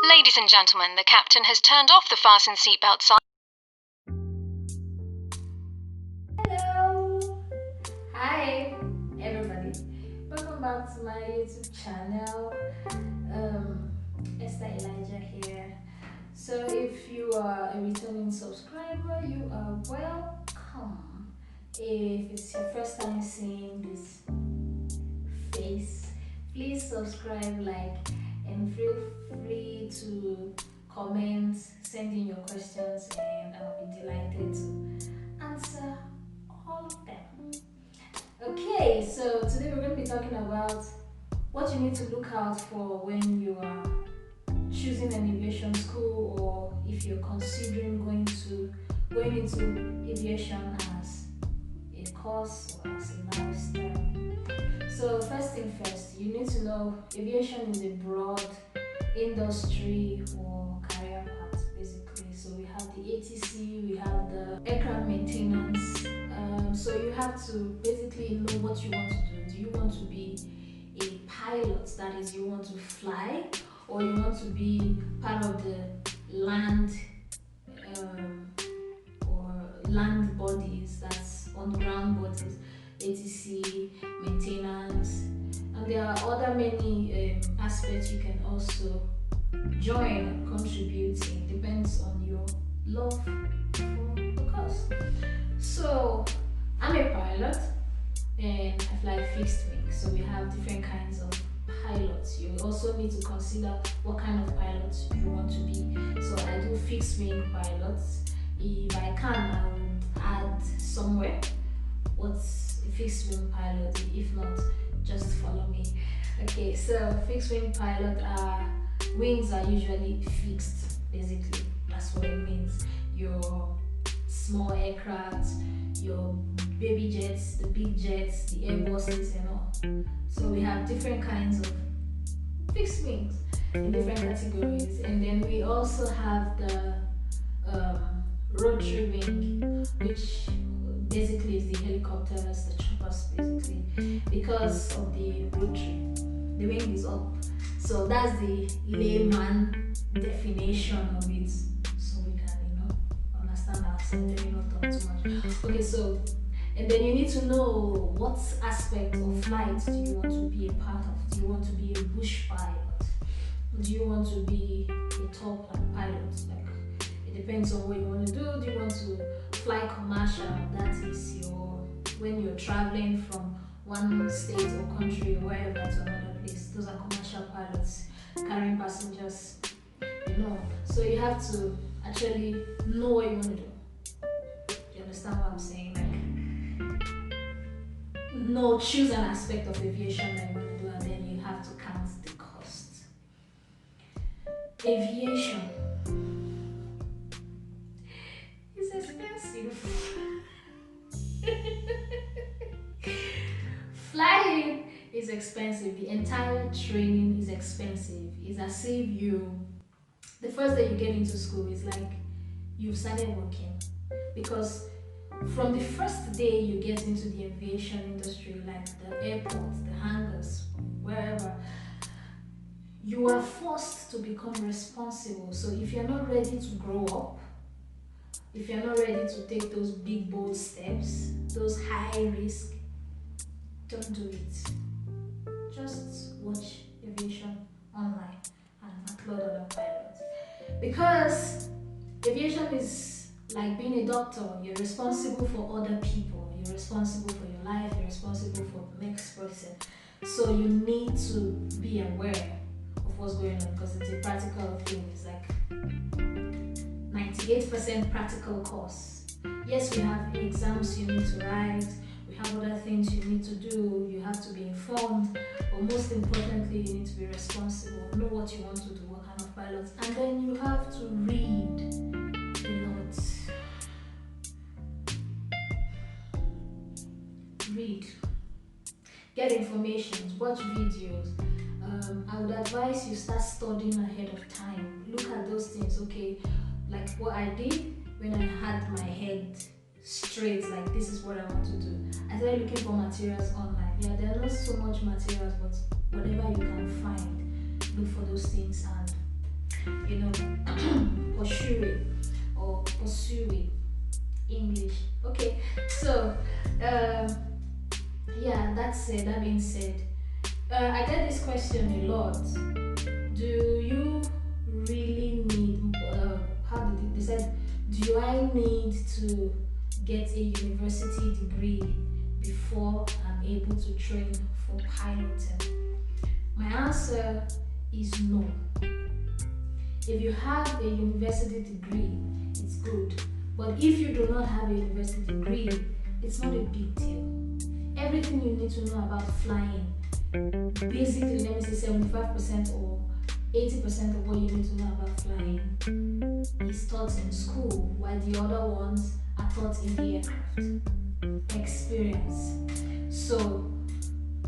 Ladies and gentlemen, the captain has turned off the fasten seatbelt sign. Hello! Hi everybody. Welcome back to my YouTube channel. Esther Elijah here. So if you are a returning subscriber, you are welcome. If it's your first time seeing this face, please subscribe, like, and feel free to comment, send in your questions, and I'll be delighted to answer all of them. Okay, so today we're going to be talking about what you need to look out for when you are choosing an aviation school, or if you're considering going into aviation as a course or as a lifestyle. So first thing first, you need to know aviation is a broad industry or career path basically. So we have the ATC, we have the aircraft maintenance. So you have to basically know what you want to do. Do you want to be a pilot, that is, you want to fly, or you want to be part of the land or land bodies, that's on ground bodies, ATC, maintenance, and there are other many aspects you can also join and contribute. It depends on your love for the course. So I'm a pilot and I fly fixed wing. So we have different kinds of pilots. You also need to consider what kind of pilot you want to be. So I do fixed wing pilots. If I can, I would add somewhere what's a fixed wing pilot. If not, just follow me. Okay, so fixed wing pilot wings are usually fixed. Basically, that's what it means. Your small aircraft, your baby jets, the big jets, the Airbuses and all. So we have different kinds of fixed wings in different categories, and then we also have the rotary wing, which basically is the helicopters, the choppers basically, because of the rotary. The wing is up. So that's the layman definition of it. So we can, understand ourselves and not talk too much. Okay, so and then you need to know what aspect of flight do you want to be a part of. Do you want to be a bush pilot? Do you want to be a top pilot? Like, it depends on what you want to do. Do you want to fly commercial? That is when you're traveling from one state or country or wherever to another place. Those are commercial pilots carrying passengers. So you have to actually know what you want to do. Do you understand what I'm saying? Like, choose an aspect of aviation that you want to do, and then you have to count the cost. Aviation is expensive. Flying is expensive. The entire training is expensive. It's as if the first day you get into school is like you've started working, because from the first day you get into the aviation industry, like the airports, the hangars, wherever, you are forced to become responsible. So if you're not ready to grow up, if you're not ready to take those big bold steps, those high risk, don't do it. Just watch aviation online and applaud other pilots, because aviation is like being a doctor. You're responsible for other people, you're responsible for your life, you're responsible for the next person. So you need to be aware of what's going on, because it's a practical thing. It's like 98% practical course. Yes, we have exams you need to write, we have other things you need to do, you have to be informed, but most importantly, you need to be responsible, know what you want to do, what kind of pilots, and then you have to read a lot. Read, get information, watch videos. I would advise you start studying ahead of time. Look at those things, okay? Like what I did when I had my head straight, like this is what I want to do. I started looking for materials online. Yeah, there are not so much materials, but whatever you can find, look for those things and you know, pursue it or pursue it. English. Okay, so um, yeah, that's it. That being said, I get this question a lot. Do you really need? How did they said? Do I need to get a university degree before I'm able to train for piloting? My answer is no. If you have a university degree, it's good. But if you do not have a university degree, it's not a big deal. Everything you need to know about flying, basically, let me say 75% or 80% of what you need to know about flying is taught in school, while the other ones are taught in the aircraft. Experience. So,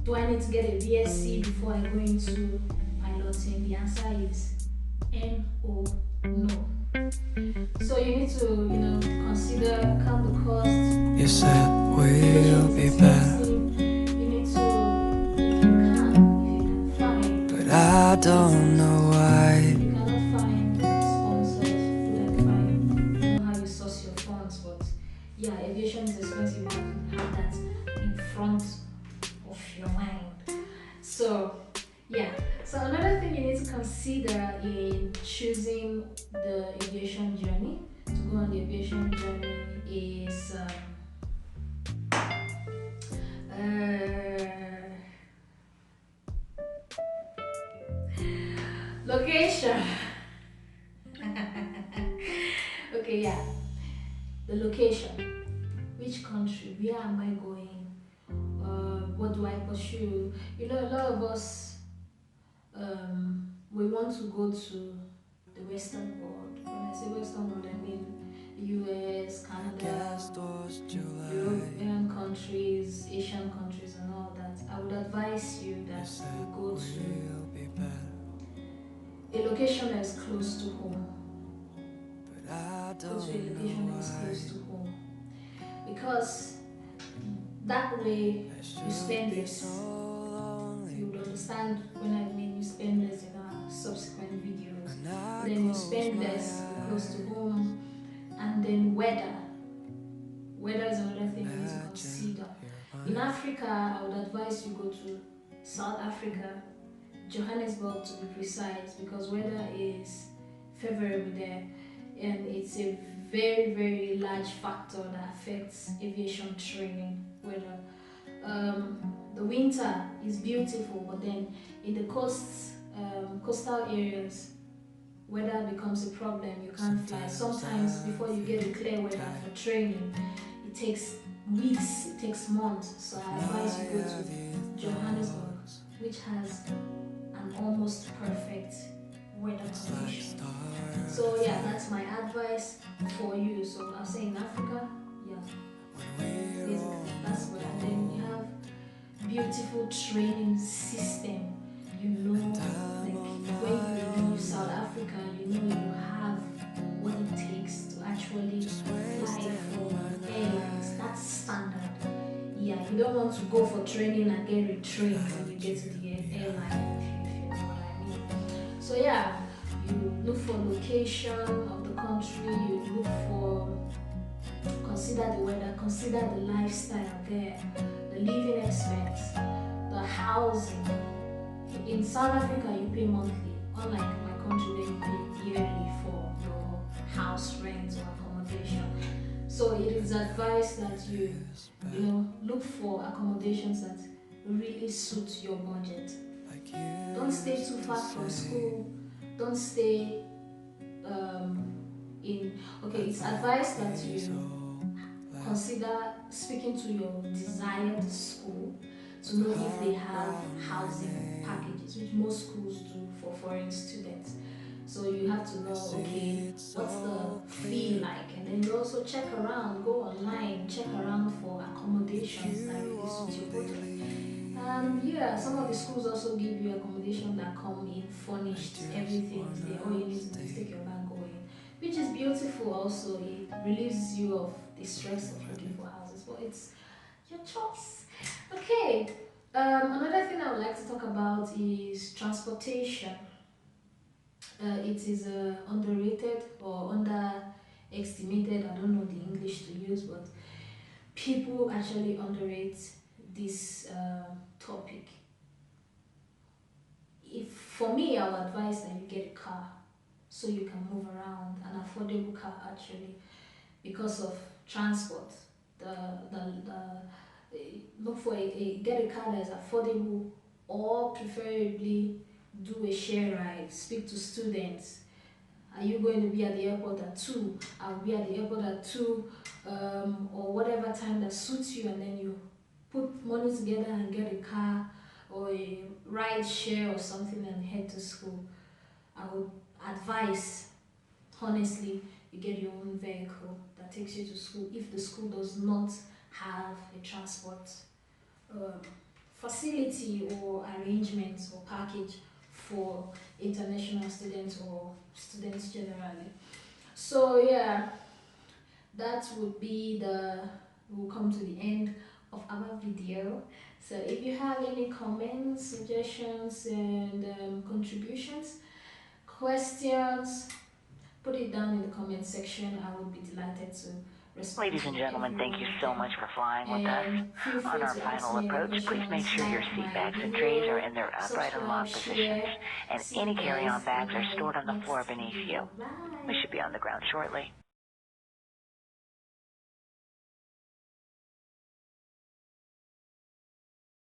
do I need to get a BSc before I go into piloting? The answer is no. No. So you need to, consider, count the cost. You said we'll be better, You need to, if you can find, but I don't know why. you cannot find sponsors who can find. You know how you source your funds, but yeah, aviation is expensive. You have that in front of your mind. So yeah. So another thing you need to consider in choosing the aviation journey, to go on the aviation journey, is location. Okay, yeah, the location. Which country? Where am I going? What do I pursue? A lot of us, we want to go to the Western world. When I say Western world, I mean US, Canada, European countries, Asian countries, and all that. I would advise you that you go to a location that is close to home. Go to a location that is close to home. Because that way you spend less. You would understand when I mean you spend less in our subsequent videos. Then you spend less close to home, and then weather. Weather is another thing you need to consider. In Africa, I would advise you go to South Africa, Johannesburg to be precise, because weather is favorable there, and it's a very very large factor that affects aviation training. Weather. The winter is beautiful, but then in the coastal areas, weather becomes a problem. You can't fly. Sometimes before you get a clear weather for training, it takes weeks, it takes months. So I advise you go to Johannesburg, which has an almost perfect weather condition. So yeah, that's my advice for you. So I'll say in Africa, yeah, that's where. And then you have beautiful training system. Like when you leave South Africa, you have what it takes to actually fly for airlines. That's standard. Yeah, you don't want to go for training and get retrained when you get to the airline, if you know what I mean. So yeah, you look for location of the country, you look for, consider the weather, consider the lifestyle there, the living expense, the housing. In South Africa, you pay monthly, unlike my country where you pay yearly for your house rent or accommodation. So it is advised that you look for accommodations that really suit your budget. Don't stay too far from school. Don't stay um, in. Okay, it's advised that you consider speaking to your desired school to know if they have housing packages, which most schools do for foreign students. So you have to know, okay, what's the fee like, and then you also check around, go online, check around for accommodations that really suit your budget. Yeah, some of the schools also give you accommodation that come in furnished, everything is there. All you need to do is take your bag, go in, which is beautiful. Also, it relieves you of the stress of looking for houses, but it's your choice. Okay. Another thing I would like to talk about is transportation. it is underrated or underestimated. I don't know the English to use, but people actually underrate this topic. If for me, I would advise that you get a car so you can move around, an affordable car actually, because of transport. The look for get a car that is affordable, or preferably do a share ride. Speak to students. Are you going to be at the airport at 2? I'll be at the airport at 2, or whatever time that suits you, and then you put money together and get a car or a ride share or something and head to school. I would advise, honestly, you get your own vehicle that takes you to school if the school does not have a transport um, facility or arrangement or package for international students or students generally. So yeah, that would be the we'll come to the end of our video. So if you have any comments, suggestions, and contributions, questions, put it down in the comment section. I would be delighted to respond Ladies to and gentlemen, every thank one you of so them. much for flying with us. And feel On free our to ask final me any approach, please make questions, sure your like seat my bags and trays are video, in their upright and subscribe, locked positions, share. and See any you guys carry-on bags in are my stored on the next floor beneath you. video. We Bye. should be on the ground shortly.